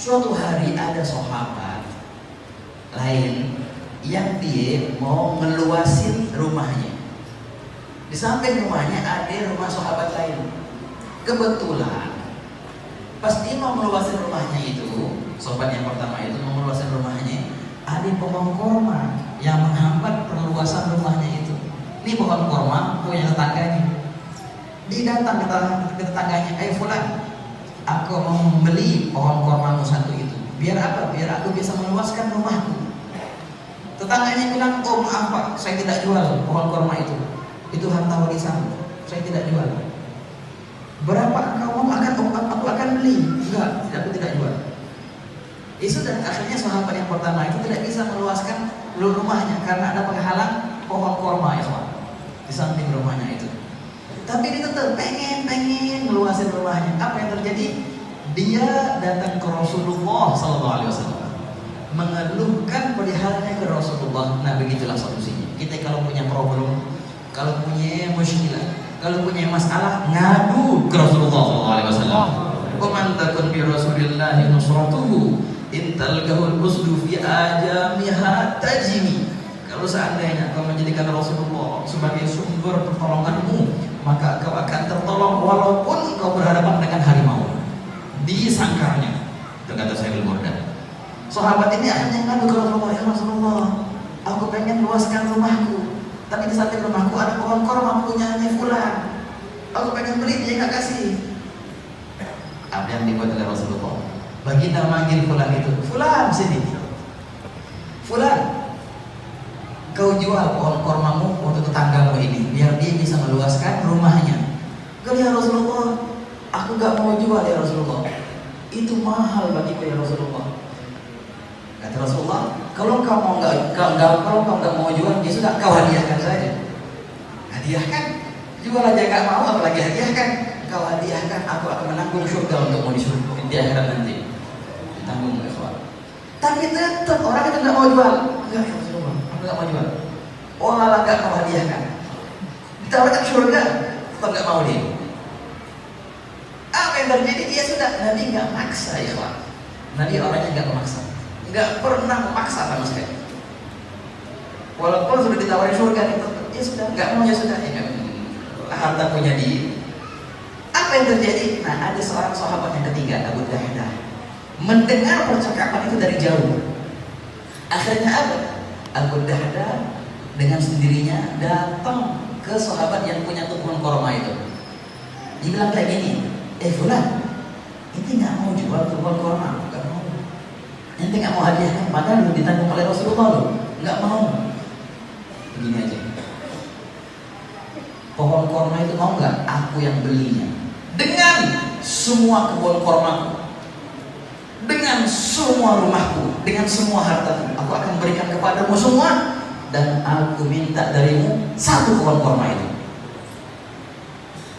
Suatu hari ada sahabat lain yang dia mau ngeluasin rumahnya. Di samping rumahnya ada rumah sahabat lain. Kebetulan pas dia mau ngeluasin rumahnya itu, sahabat yang pertama itu mau ngeluasin rumahnya, ada pohon korma yang menghambat perluasan rumahnya itu. Ini pohon korma punya tetangganya. Dia datang ke tetangganya, fulan, aku mau membeli pohon kormamu satu itu. Biar apa? Biar aku bisa meluaskan rumahku. Tetangganya bilang, oh maaf Pak, saya tidak jual pohon korma itu. Itu harta warisan, saya tidak jual. Berapa engkau mau? Aku akan beli. Enggak, aku tidak jual. Itu dan akhirnya sahabat yang pertama itu tidak bisa meluaskan rumahnya karena ada penghalang pohon korma ya Pak, di samping rumahnya itu. Tapi dia tetap pengen meluasin rumahnya. Apa yang terjadi? Dia datang ke Rasulullah SAW, mengeluhkan perihalnya ke Rasulullah. Nah begitulah solusinya. Kita kalau punya problem, kalau punya muskilah, kalau punya masalah, ngadu ke Rasulullah SAW. Waman takun bi Rasulillahi nusratuhu intal gahul usdu fi ajamiha tajimi. Kalau seandainya kau menjadikan Rasulullah sebagai sumber pertolonganmu, maka kau akan tertolong walaupun kau berhadapan dengan harimau di sangkarnya. Itu kata Syaikh Al-Murdah. Sahabat ini akhirnya ngadu ke Rasulullah, ya Rasulullah, aku pengen luaskan rumahku, tapi di samping rumahku ada pohon korma punyanya fulan. Aku pengen beli, dia nggak kasih. Apa yang dibuat oleh Rasulullah? Baginda manggil fulan itu, fulan sini. Fulan, kau jual pohon kormamu untuk tetanggamu ini, biar dia bisa meluaskan rumahnya. Kau ya Rasulullah, aku gak mau jual ya Rasulullah. Itu mahal bagiku ya Rasulullah. Kata Rasulullah, kalau kau nggak mau jual, ya sudah kau hadiahkan saja. Hadiahkan, jual aja gak mau, apalagi hadiahkan. Kau hadiahkan, aku akan menanggung surga untukmu di surga di akhirat nanti. Ditanggung oleh Allah. Tapi tetap orang itu nggak mau jual. Enggak ya Rasulullah, aku nggak mau jual. Oh malah nggak mau hadiahkan. Ditawarkan surga, tetap nggak mau dia. Apa yang terjadi? Dia sudah, Nabi nggak maksa ya Pak. Nabi orangnya nggak memaksa, nggak pernah memaksa sama sekali. Walaupun sudah ditawarin surga, ya sudah, nggak mau ya sudah, ya harta punya dia. Apa yang terjadi? Nah ada seorang sahabat yang ketiga, Abu Dahdah, mendengar percakapan itu dari jauh. Akhirnya apa? Abu Dahdah dengan sendirinya datang ke sahabat yang punya pohon korma itu. Dia bilang kayak gini, fulan, ini nggak mau jual pohon korma, nggak mau. Ini nggak mau hadiahkan, padahal ditanggung oleh Rasulullah loh, nggak mau. Begini aja, pohon korma itu mau nggak? Aku yang belinya dengan semua kebun kormaku, dengan semua rumahku, dengan semua hartaku, aku akan berikan kepadamu semua, dan aku minta darimu satu pohon korma itu.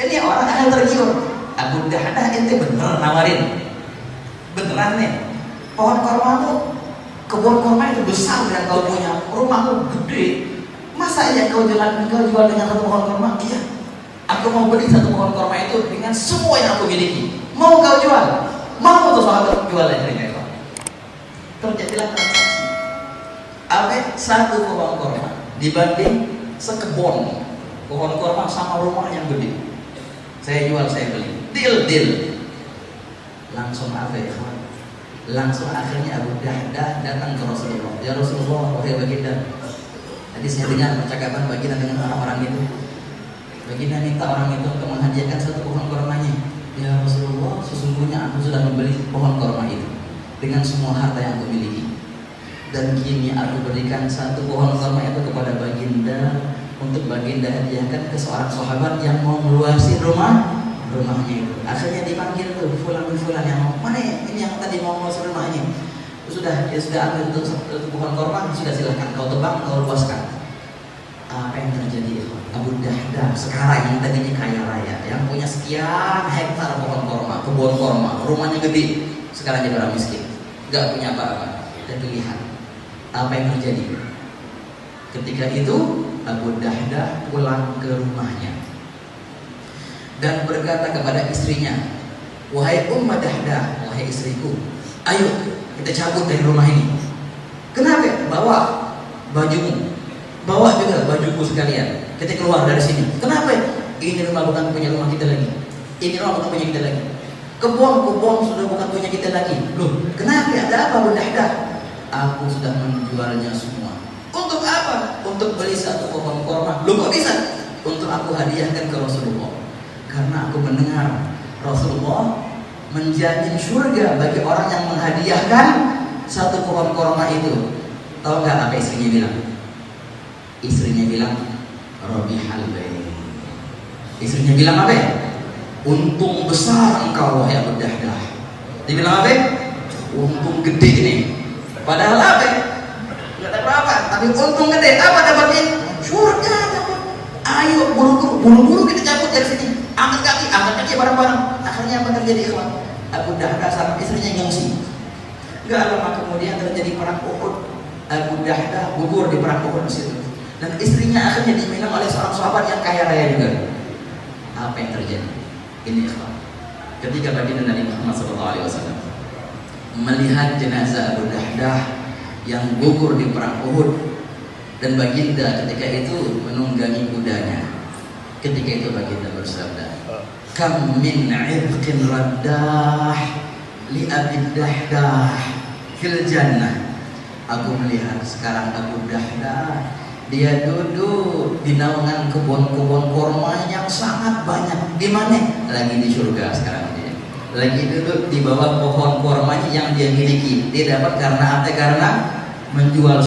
Ini orang akan tergiur. Abu Dahdah ente bener nawarin, beneran nih, pohon kormamu, kebun korma itu besar yang kau punya, rumahmu gede, masa ya kau jual dengan satu pohon korma? Iya, aku mau beli satu pohon korma itu dengan semua yang aku miliki. Mau kau jual? Mau tuh sahabat jual akhirnya itu. Terjadilah transaksi. Apa? Satu pohon korma dibanding sekebun pohon korma sama rumah yang gede. Saya jual, saya beli. Deal. Langsung apa ya? Langsung akhirnya Abu Dahdah datang ke Rasulullah. Ya Rasulullah, wahai baginda, tadi saya dengar percakapan baginda dengan orang-orang itu. Baginda minta orang itu untuk menghadiahkan satu pohon kormanya. Ya Rasulullah, sesungguhnya aku sudah membeli pohon korma itu dengan semua harta yang aku miliki. Dan kini aku berikan satu pohon korma itu kepada baginda, untuk baginda hadiahkan ke seorang sahabat yang mau meluasi rumahnya itu. Akhirnya dipanggil tuh fulan yang mau, mana ya? Ini yang tadi mau meluasi rumahnya. Sudah ambil untuk pohon korma, sudah silahkan kau tebang, kau luaskan. Apa yang terjadi? Abu Dahdah sekarang yang tadinya kaya raya, yang punya sekian hektar pohon korma, kebun korma, rumahnya gede, sekarang jadi orang miskin, nggak punya apa-apa. Dan lihat apa yang terjadi. Ketika itu Abu Dahdah pulang ke rumahnya dan berkata kepada istrinya, wahai Ummu Dahdah, wahai istriku, Ayo kita cabut dari rumah ini. Kenapa? Bawa bajumu, bawa juga bajuku sekalian. Kita keluar dari sini. Kenapa? Ini rumah bukan punya rumah kita lagi. Ini rumah bukan punya kita lagi. Kebun sudah bukan punya kita lagi. Loh, kenapa? Ada apa Bunda Dah? Aku sudah menjualnya semua. Untuk apa? Untuk beli satu pohon korma. Loh, kok bisa? Untuk aku hadiahkan ke Rasulullah. Karena aku mendengar Rasulullah menjamin surga bagi orang yang menghadiahkan satu pohon korma itu. Tahu nggak apa istrinya bilang? Istrinya bilang, Robihal bay. Istrinya bilang apa ya? Untung besar engkau wahai Abu Dahdah. Dia bilang apa? Untung gede nih. Padahal apa? Nggak ada berapa, tapi untung gede. Apa dapatnya? Surga dapat. Ayo buru-buru kita cabut dari sini. Angkat kaki bareng-bareng. Akhirnya apa terjadi ikhwan? Abu Dahdah sama istrinya ngungsi. Gak lama kemudian terjadi perang Uhud. Abu Dahdah gugur di perang Uhud di situ. Dan istrinya akhirnya diminang oleh seorang sahabat yang kaya raya juga. Apa yang terjadi? Ini ikhwan. Ketika baginda Nabi Muhammad SAW melihat jenazah Abu Dahdah yang gugur di perang Uhud, dan baginda ketika itu menunggangi kudanya. Ketika itu baginda bersabda, kam min 'irqin raddah li Abi Dahdah fil jannah. Aku melihat sekarang Abu Dahdah, dia duduk di naungan kebun-kebun korma yang sangat banyak. Di mana? Lagi di surga sekarang dia. Lagi duduk di bawah pohon kormanya yang dia miliki. Dia dapat karena apa? Karena menjual